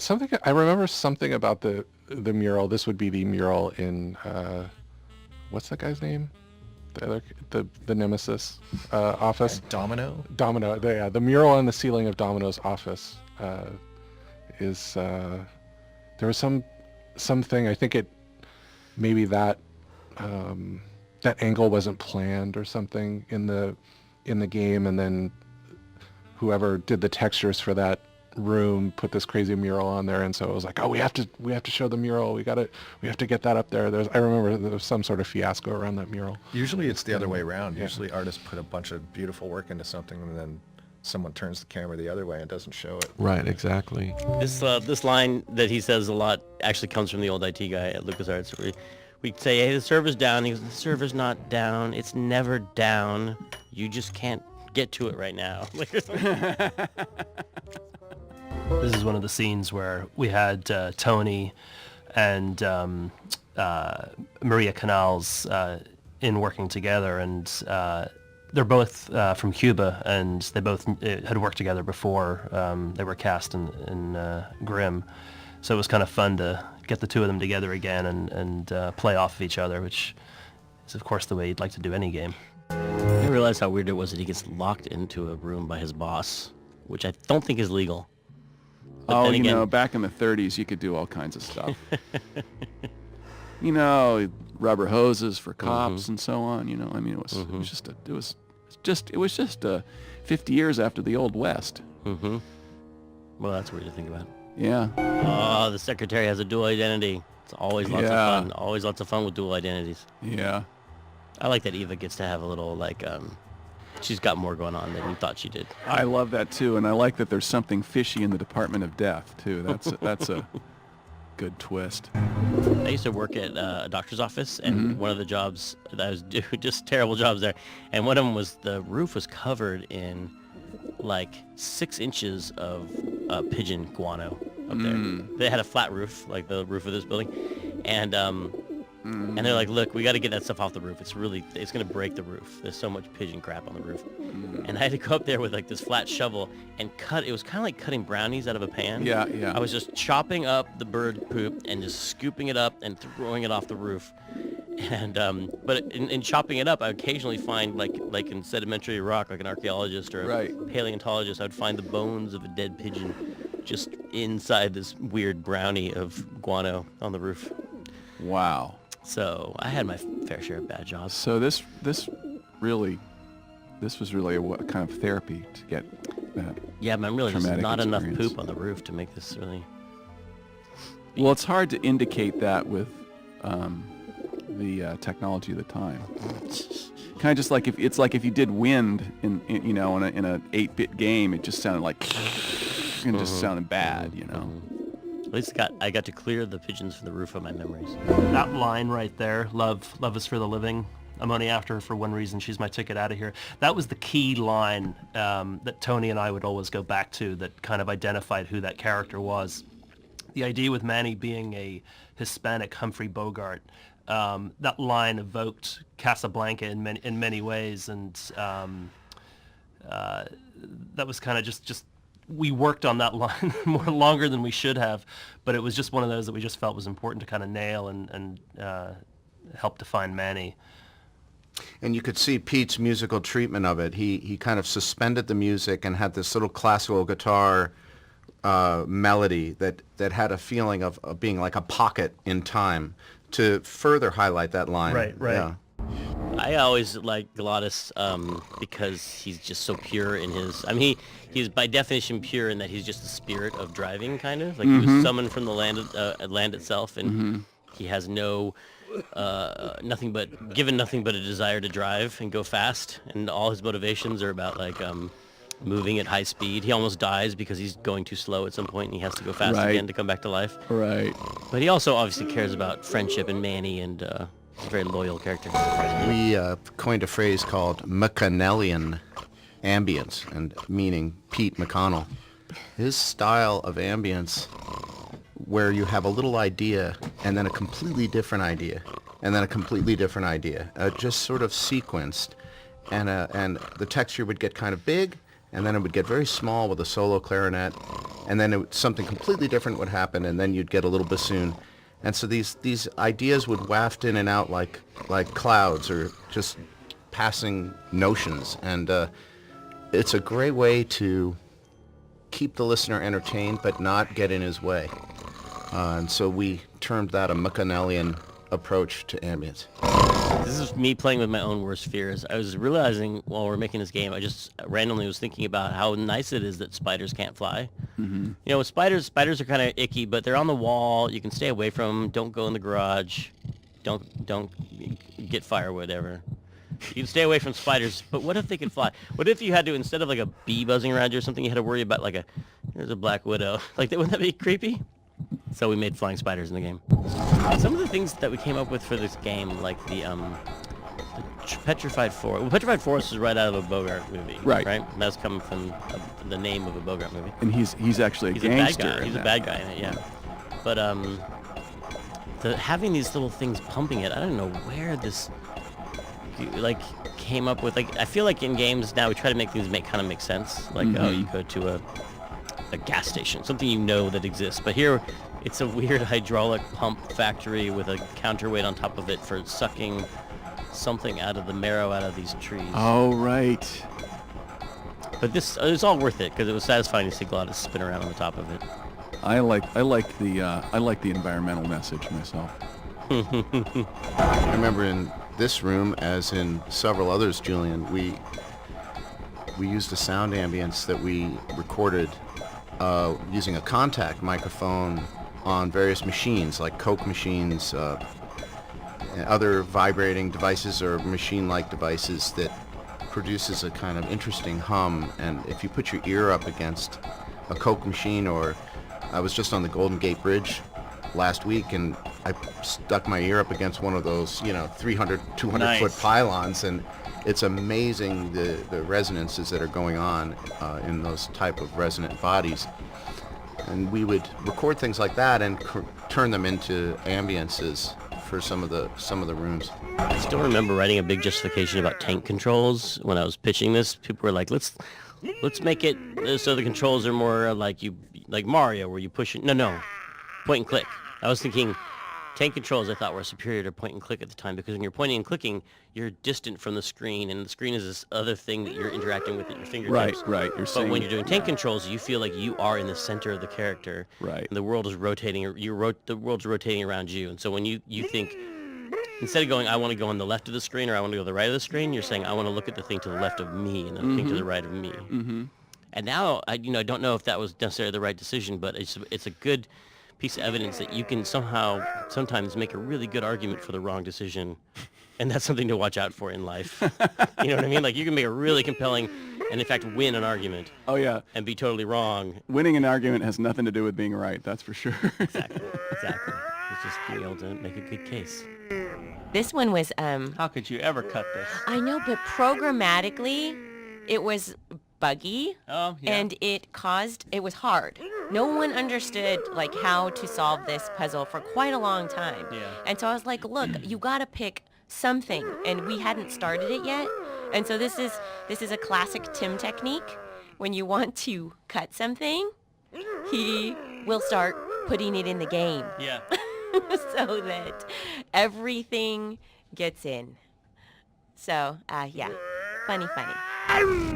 something I remember something about the mural. This would be the mural in what's that guy's name? The Nemesis office. Domino. The mural on the ceiling of Domino's office is there was something. I think maybe that angle wasn't planned or something in the game, and then whoever did the textures for that room put this crazy mural on there, and so it was like, oh, we have to show the mural. We have to get that up there. I remember there was some sort of fiasco around that mural. Usually it's the other way around. Yeah. Usually artists put a bunch of beautiful work into something, and then someone turns the camera the other way and doesn't show it. Right, exactly. This line that he says a lot actually comes from the old IT guy at LucasArts, where we'd say, hey, the server's down. He goes, the server's not down. It's never down. You just can't get to it right now. This is one of the scenes where we had Tony and Maria Canals in working together, and they're both from Cuba, and they both had worked together before they were cast in Grimm. So it was kind of fun to get the two of them together again and play off of each other, which is, of course, the way you'd like to do any game. I realized how weird it was that he gets locked into a room by his boss, which I don't think is legal. But you know, back in the 30s, you could do all kinds of stuff. You know, rubber hoses for cops and so on. You know, I mean, it was just 50 years after the Old West. Well, that's weird to think about. Yeah. Oh, the secretary has a dual identity. It's always lots of fun. Always lots of fun with dual identities. Yeah. I like that Eva gets to have a little, she's got more going on than you thought she did. I love that too, and I like that there's something fishy in the Department of Death too. That's a good twist. I used to work at a doctor's office, and one of the jobs that I was doing, just terrible jobs there, and one of them was the roof was covered in 6 inches of pigeon guano up there. They had a flat roof, like the roof of this building, and they're like, look, we got to get that stuff off the roof. It's going to break the roof. There's so much pigeon crap on the roof. And I had to go up there with this flat shovel and cut. It was kind of like cutting brownies out of a pan. Yeah, yeah. I was just chopping up the bird poop and just scooping it up and throwing it off the roof. And but in chopping it up, I occasionally find like in sedimentary rock, like an archaeologist or a paleontologist, I would find the bones of a dead pigeon just inside this weird brownie of guano on the roof. Wow. So I had my fair share of bad jobs. So this was really a kind of therapy to get that. Yeah, but I'm really just not experience. enough poop on the roof to make this really. Well, it's hard to indicate that with the technology of the time. Kind of just like if you did wind in a 8-bit game, it just sounded like and just sounded bad, you know. At least I got to clear the pigeons from the roof of my memories. That line right there, love is for the living. I'm only after her for one reason. She's my ticket out of here. That was the key line that Tony and I would always go back to that kind of identified who that character was. The idea with Manny being a Hispanic Humphrey Bogart, that line evoked Casablanca in many ways, and that was kind of just we worked on that line more longer than we should have, but it was just one of those that we just felt was important to kind of nail and help define Manny. And you could see Pete's musical treatment of it. He kind of suspended the music and had this little classical guitar melody that had a feeling of being like a pocket in time to further highlight that line. Right. Yeah. I always like Glottis because he's just so pure in his. I mean, he's by definition pure in that he's just the spirit of driving, kind of like he was summoned from the land itself, and he has nothing but a desire to drive and go fast, and all his motivations are about moving at high speed. He almost dies because he's going too slow at some point, and he has to go fast again to come back to life. Right. But he also obviously cares about friendship and Manny, and a very loyal character. We coined a phrase called McConnellian ambience, and meaning Pete McConnell. His style of ambience, where you have a little idea and then a completely different idea and then a completely different idea, just sort of sequenced, and the texture would get kind of big and then it would get very small with a solo clarinet, and then something completely different would happen, and then you'd get a little bassoon. And so these ideas would waft in and out like clouds or just passing notions. And it's a great way to keep the listener entertained but not get in his way. And so we termed that a Machiavellian approach to ambience. This is me playing with my own worst fears. I was realizing while we're making this game, I just randomly was thinking about how nice it is that spiders can't fly. Mm-hmm. You know, with spiders are kind of icky, but they're on the wall. You can stay away from them. Don't go in the garage. Don't get firewood ever. You can stay away from spiders, but what if they could fly? What if you had to, instead of like a bee buzzing around you or something, you had to worry about like there's a black widow. Like, wouldn't that be creepy? So we made flying spiders in the game. Some of the things that we came up with for this game, like the Petrified Forest. Well, Petrified Forest is right out of a Bogart movie. Right. That's coming from the name of a Bogart movie. And he's actually a gangster. He's a bad guy in it, yeah. But having these little things pumping it, I don't know where this came up with. Like, I feel like in games now we try to make things make sense. Like, oh, you go to a gas station, something you know that exists. But here, it's a weird hydraulic pump factory with a counterweight on top of it for sucking something out of the marrow out of these trees. Oh, right. But it was all worth it because it was satisfying to see Glottis spin around on the top of it. I like the environmental message myself. I remember in this room, as in several others, Julian, we used a sound ambience that we recorded using a contact microphone on various machines, like Coke machines, and other vibrating devices or machine-like devices that produces a kind of interesting hum. And if you put your ear up against a Coke machine, or I was just on the Golden Gate Bridge last week and I stuck my ear up against one of those, 300, 200 foot pylons, and it's amazing the resonances that are going on in those type of resonant bodies. And we would record things like that and turn them into ambiences for some of the rooms. I still remember writing a big justification about tank controls when I was pitching this. People were like, let's make it so the controls are more like Mario, where you push it. No, point and click. I was thinking tank controls I thought were superior to point and click at the time, because when you're pointing and clicking, you're distant from the screen, and the screen is this other thing that you're interacting with at your fingertips. Right. But when you're doing tank controls, you feel like you are in the center of the character. Right. And the world is rotating, the world's rotating around you. And so when you think, instead of going, I want to go on the left of the screen or I want to go to the right of the screen, you're saying, I want to look at the thing to the left of me and the thing to the right of me. Mm-hmm. And now, I don't know if that was necessarily the right decision, but it's a good piece of evidence that you can sometimes make a really good argument for the wrong decision, and that's something to watch out for in life. You know what I mean? Like, you can make a really compelling and in fact win an argument. Oh yeah. And be totally wrong. Winning an argument has nothing to do with being right, that's for sure. Exactly. It's just being able to make a good case. This one was How could you ever cut this? I know, but programmatically it was buggy. Oh, yeah. And it was hard. No one understood like how to solve this puzzle for quite a long time. Yeah. And so I was like, look, you got to pick something, and we hadn't started it yet. And so this is a classic Tim technique. When you want to cut something, he will start putting it in the game. Yeah. So that everything gets in. So, yeah, funny.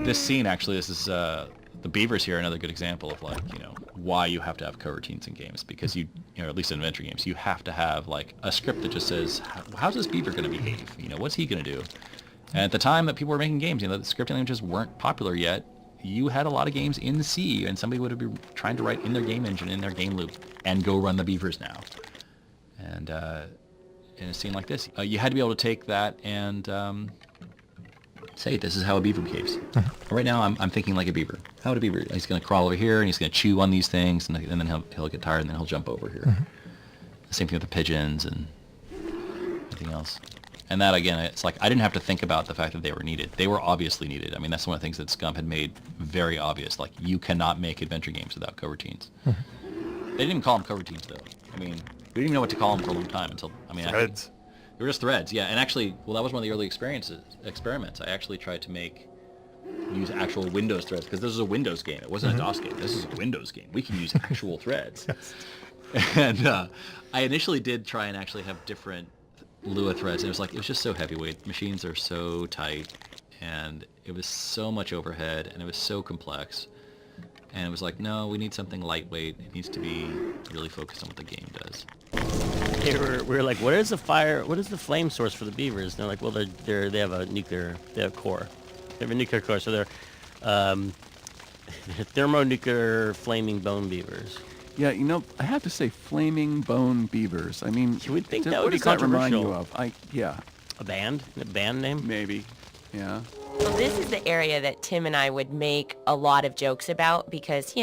This scene, actually, this is the beavers here, another good example of why you have to have coroutines in games, because you at least in adventure games, you have to have like a script that just says, how's this beaver going to behave? What's he going to do? And at the time that people were making games, the scripting languages weren't popular yet. You had a lot of games in C, and somebody would be trying to write in their game engine, in their game loop, and go run the beavers now. And in a scene like this, you had to be able to take that and say, this is how a beaver behaves. Right now, I'm thinking like a beaver. How would a beaver? He's going to crawl over here, and he's going to chew on these things, and then he'll get tired, and then he'll jump over here. Mm-hmm. The same thing with the pigeons and everything else. And that, again, it's like I didn't have to think about the fact that they were needed. They were obviously needed. I mean, that's one of the things that Scum had made very obvious. Like, you cannot make adventure games without coroutines. Mm-hmm. They didn't even call them coroutines, though. I mean, we didn't even know what to call them for a long time until, Threads. They were just threads, yeah. And actually, that was one of the early experiments. I actually tried to make use actual Windows threads, because this is a Windows game. It wasn't a DOS game. This is a Windows game. We can use actual threads. And I initially did try and actually have different Lua threads. And it was just so heavyweight. Machines are so tight, and it was so much overhead, and it was so complex. And it was like, no, we need something lightweight. It needs to be really focused on what the game does. We were like, what is the flame source for the beavers? And they're like, well, they have a nuclear, they have core. They have a nuclear core, so they're thermonuclear flaming bone beavers. Yeah, I have to say, flaming bone beavers. I mean, you would think that would be what does that remind you controversial. of? Yeah. A band name? Maybe. Yeah. Well, this is the area that Tim and I would make a lot of jokes about because,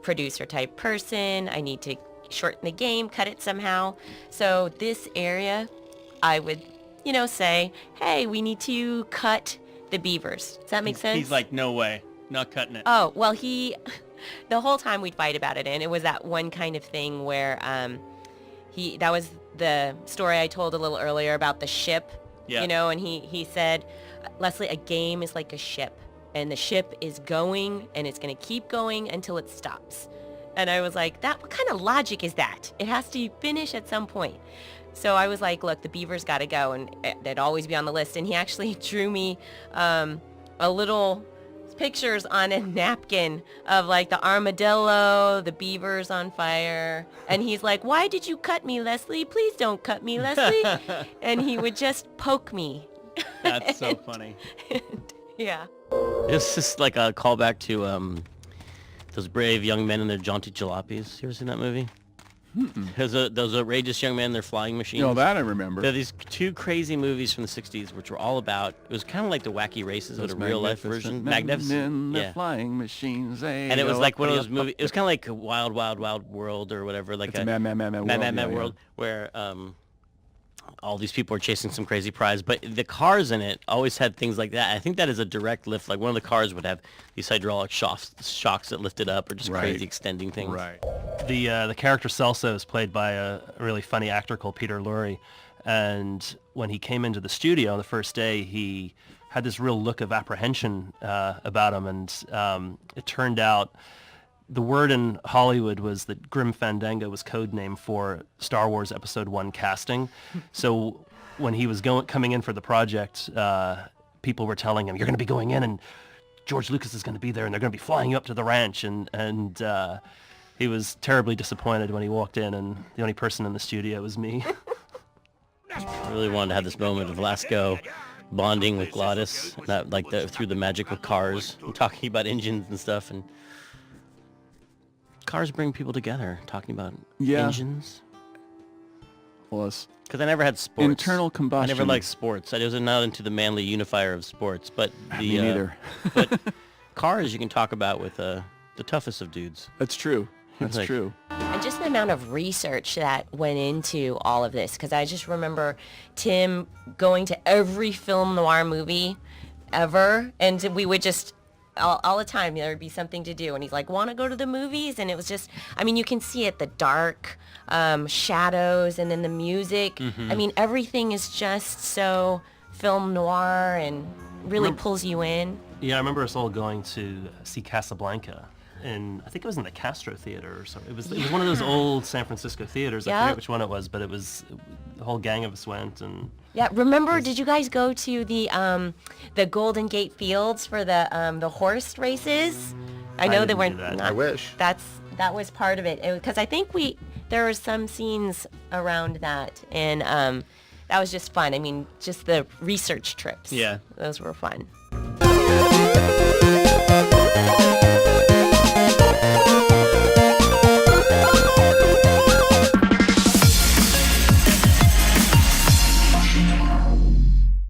producer type person, I need to shorten the game, cut it somehow. So this area, I would, say, hey, we need to cut the beavers. Does that make sense? He's like, no way, not cutting it. Oh, well, the whole time we'd fight about it, and it was that one kind of thing where that was the story I told a little earlier about the ship, and he said, Leslie, a game is like a ship, and the ship is going, and it's going to keep going until it stops. And I was like, what kind of logic is that? It has to finish at some point. So I was like, look, the beavers got to go, and they'd always be on the list. And he actually drew me a little pictures on a napkin of like the armadillo, the beavers on fire. And he's like, why did you cut me, Leslie? Please don't cut me, Leslie. And he would just poke me. That's so funny. Yeah. This is like a callback to those brave young men and their jaunty jalopies. You ever seen that movie? Those outrageous young men, their flying machines. That I remember. There are these two crazy movies from the 60s which were all about, it was kind of like the Wacky Races, but a real-life version. Magnificent. The flying machines. And it was like one of those movies, it was kind of like Wild, Wild, Wild World or whatever. Like it's a Mad World, where all these people are chasing some crazy prize, but the cars in it always had things like that. I think that is a direct lift. Like one of the cars would have these hydraulic shocks that lifted up, or just crazy extending things. Right. The character Celso is played by a really funny actor called Peter Lorre, and when he came into the studio on the first day, he had this real look of apprehension about him, and it turned out the word in Hollywood was that Grim Fandango was code name for Star Wars Episode 1 casting. So when he was coming in for the project, people were telling him, you're going to be going in and George Lucas is going to be there and they're going to be flying you up to the ranch. And he was terribly disappointed when he walked in, and the only person in the studio was me. I really wanted to have this moment of Lasco bonding with Glottis, through the magic of cars, and talking about engines and stuff. And cars bring people together, talking about engines. Plus, because I never had sports. Internal combustion. I never liked sports. I was not into the manly unifier of sports. But me neither. But cars you can talk about with the toughest of dudes. That's true. That's true. And just the amount of research that went into all of this, because I just remember Tim going to every film noir movie ever, and we would just all the time there would be something to do, and he's like, want to go to the movies? And it was just, I mean, you can see it, the dark shadows, and then the music. I mean, everything is just so film noir and really pulls you in. Yeah, I remember us all going to see Casablanca, and I think it was in the Castro Theater or something. It was one of those old San Francisco theaters. I forget which one it was, but it was, the whole gang of us went. And yeah, remember, did you guys go to the Golden Gate Fields for the horse races? I know they weren't. I wish. That was part of it, because I think there were some scenes around that, and that was just fun. I mean, just the research trips. Yeah, those were fun.